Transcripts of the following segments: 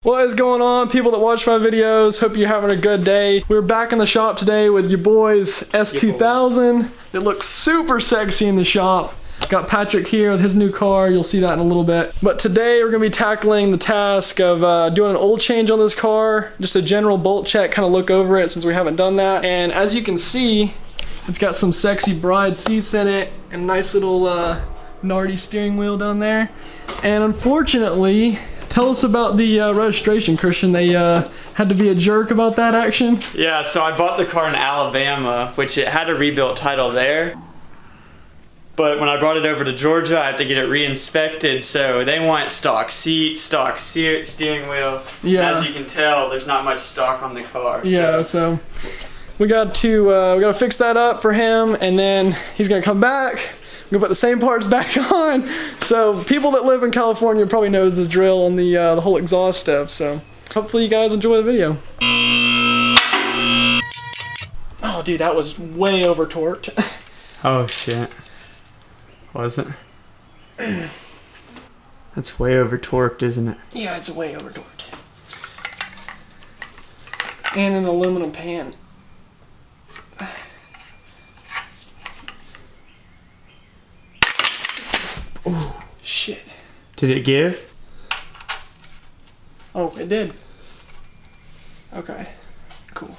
What is going on, people that watch my videos? Hope you're having a good day. We're back in the shop today with your boys S2000. It looks super sexy in the shop. Got Patrick here with his new car. You'll see that in a little bit. But today we're gonna be tackling the task of doing an oil change on this car. Just a general bolt check, kind of look over it since we haven't done that. And as you can see, it's got some sexy bride seats in it and a nice little Nardi steering wheel down there. And unfortunately, tell us about the registration, Christian. They had to be a jerk about that action. Yeah, so I bought the car in Alabama, which it had a rebuilt title there. But when I brought it over to Georgia, I have to get it re-inspected. So they want stock seats, stock steering wheel. Yeah. And as you can tell, there's not much stock on the car. Yeah, so we got to fix that up for him, and then he's gonna come back. We're gonna put the same parts back on. So people that live in California probably knows the drill on the whole exhaust stuff. So hopefully you guys enjoy the video. Oh, dude, that was way over torqued. Oh shit. Was it? That's way over torqued, isn't it? Yeah, it's way over torqued. And an aluminum pan. Oh, shit. Did it give? Oh, it did. Okay, cool.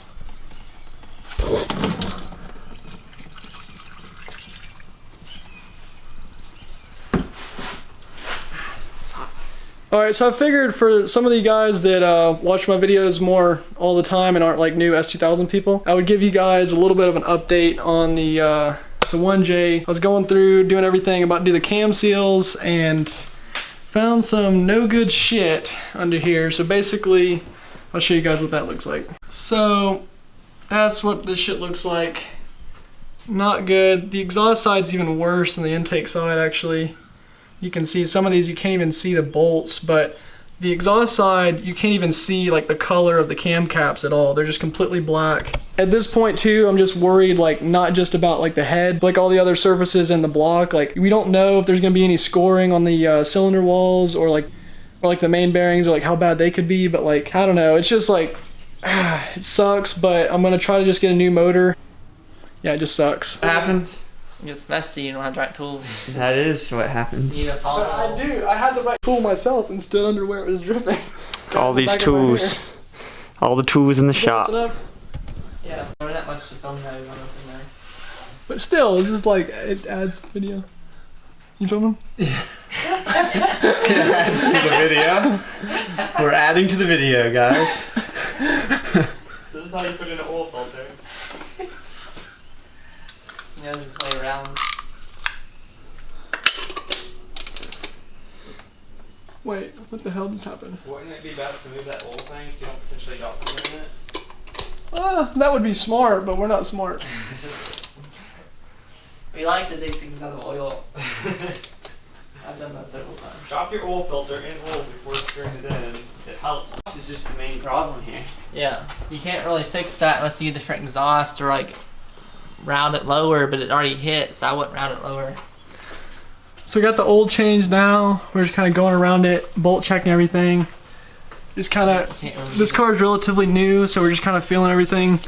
Alright, so I figured for some of you guys that watch my videos more all the time and aren't like new S2000 people, I would give you guys a little bit of an update on the 1J. I was going through doing everything about to do the cam seals and found some no good shit under here. So basically, I'll show you guys what that looks like. So that's what this shit looks like. Not good. The exhaust side's even worse than the intake side actually. You can see some of these, you can't even see the bolts, but the exhaust side, you can't even see like the color of the cam caps at all. They're just completely black. At this point too, I'm just worried like not just about like the head, like all the other surfaces in the block. Like we don't know if there's gonna be any scoring on the cylinder walls or like the main bearings or like how bad they could be, but like, I don't know. It's just like, it sucks, but I'm gonna try to just get a new motor. Yeah, it just sucks. What happens? It's messy, you don't have the right tools. That is what happens. You need a But I had the right tool myself and stood under where it was dripping. All these tools. All the tools in the shop. Yeah, that much to film now, you want to know. But still, this is like, it adds to the video. You filming? Yeah. It adds to the video. We're adding to the video, guys. This is how you put in an oil filter. He knows his way around. Wait, what the hell just happened? Wouldn't it be best to move that oil thing so you don't potentially got something in it? That would be smart, but we're not smart. We like to dig things out of oil. I've done that several times. Drop your oil filter in oil before screwing it in. It helps. This is just the main problem here. Yeah, you can't really fix that unless you get a different exhaust or like round it lower, but it already hit, so I wouldn't round it lower. So we got the oil change now. We're just kind of going around it, bolt checking everything. Just kind of, this car is relatively new, so we're just kind of feeling everything,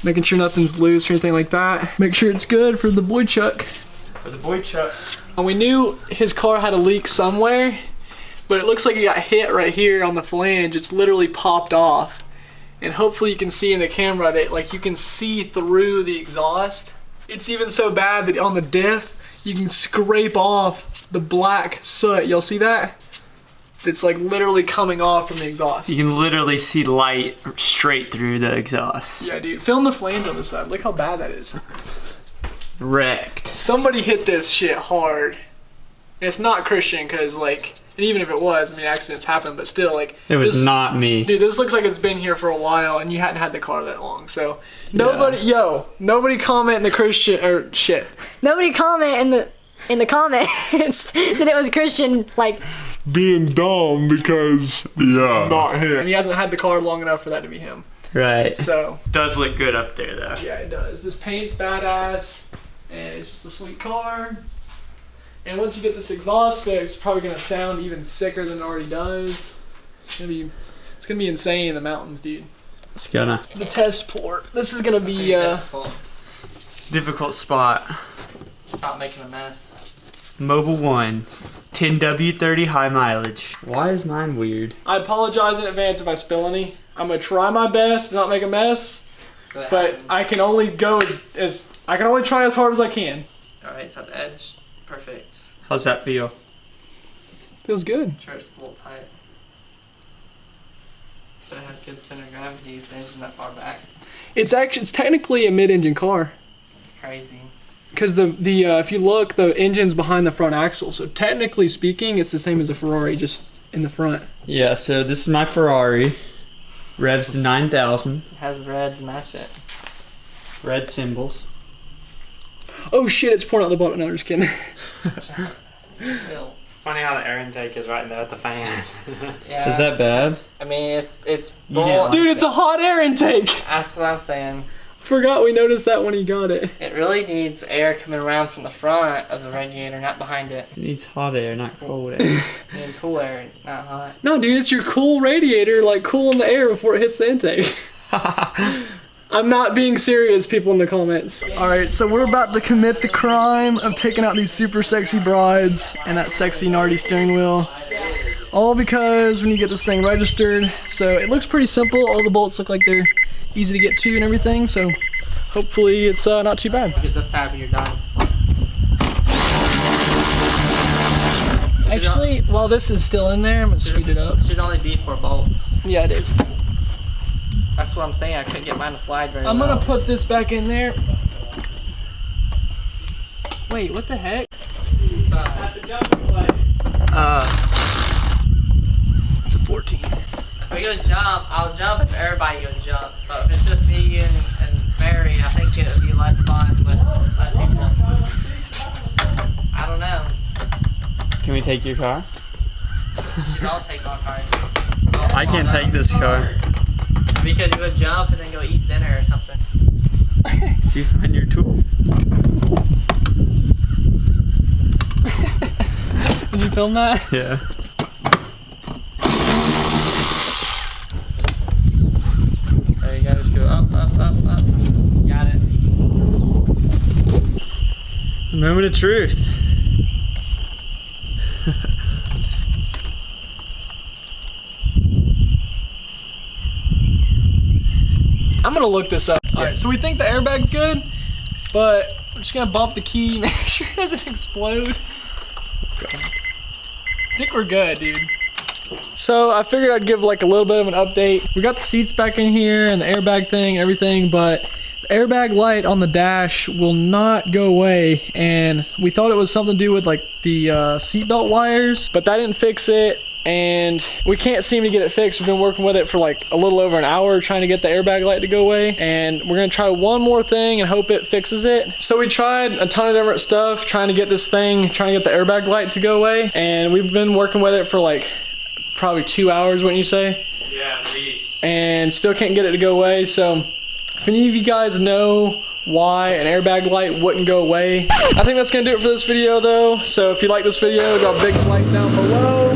making sure nothing's loose or anything like that. Make sure it's good for the boy Chuck. For the boy Chuck. And we knew his car had a leak somewhere, but it looks like he got hit right here on the flange. It's literally popped off. And hopefully you can see in the camera that like you can see through the exhaust. It's even so bad that on the diff, you can scrape off the black soot. You'll see that? It's like literally coming off from the exhaust. You can literally see light straight through the exhaust. Yeah, dude. Film the flames on the side. Look how bad that is. Wrecked. Somebody hit this shit hard. And it's not Christian, because like, and even if it was, I mean, accidents happen, but still, like, it was not me. Dude, this looks like it's been here for a while, and you hadn't had the car that long. So nobody, nobody comment in the Christian or shit. Nobody comment in the comments that it was Christian, like being dumb because not him. And he hasn't had the car long enough for that to be him. Right. So does look good up there though. Yeah, it does. This paint's badass, and it's just a sweet car. And once you get this exhaust fixed, it's probably gonna sound even sicker than it already does. Maybe It's gonna be insane in the mountains, dude. It's gonna. The test port. This is gonna be Difficult spot. Stop making a mess. Mobile 1. 10W30 high mileage. Why is mine weird? I apologize in advance if I spill any. I'm gonna try my best to not make a mess, but I can only go as I can only try as hard as I can. Alright, it's at the edge. Perfect. How's that feel? Feels good. Sure, it's a little tight. But it has good center of gravity if the engine's that far back. It's technically a mid-engine car. It's crazy. Because the if you look, the engine's behind the front axle, so technically speaking, it's the same as a Ferrari, just in the front. Yeah, so this is my Ferrari. Revs to 9,000. It has red to match it. Red symbols. Oh shit, it's pouring out the bottom. No, I'm just kidding. Funny how the air intake is right there at the fan. Yeah. Is that bad? I mean, it's You didn't bull. like Dude, it's a hot air intake. That's what I'm saying. Forgot we noticed that when he got it. It really needs air coming around from the front of the radiator, not behind it. It needs hot air, not cold air. You need cool air, not hot. No, dude, it's your cool radiator, like cooling the air before it hits the intake. I'm not being serious, people in the comments. Alright, so we're about to commit the crime of taking out these super sexy brides and that sexy Nardi steering wheel. All because when you get this thing registered, so it looks pretty simple. All the bolts look like they're easy to get to and everything, so hopefully it's not too bad. Get this tab and you're done. Actually, while this is still in there, I'm gonna scoot it up. It should only be 4 bolts. Yeah, it is. That's what I'm saying. I couldn't get mine to slide very well. I'm gonna put this back in there. Wait, what the heck? It's a 14. If we go jump, I'll jump if everybody goes jump. So if it's just me and Mary, I think it would be less fun with less people. I don't know. Can we take your car? We should all take our cars. I can't take this car. We could go jump and then go eat dinner or something. Did you find your tool? Did you film that? Yeah. There you go. Just go up, up, up, up. Got it. Moment of truth. I'm gonna look this up. Alright, so we think the airbag's good, but we're just gonna bump the key, make sure it doesn't explode. I think we're good, dude. So I figured I'd give like a little bit of an update. We got the seats back in here and the airbag thing, everything, but the airbag light on the dash will not go away, and we thought it was something to do with like the seatbelt wires, but that didn't fix it. And we can't seem to get it fixed. We've been working with it for like a little over an hour trying to get the airbag light to go away, and we're gonna try one more thing and hope it fixes it. So we tried a ton of different stuff trying to get this thing, trying to get the airbag light to go away, and we've been working with it for like probably 2 hours, wouldn't you say? Yeah, at least. And still can't get it to go away. So if any of you guys know why an airbag light wouldn't go away, I think that's gonna do it for this video though. So if you like this video, drop a big like down below.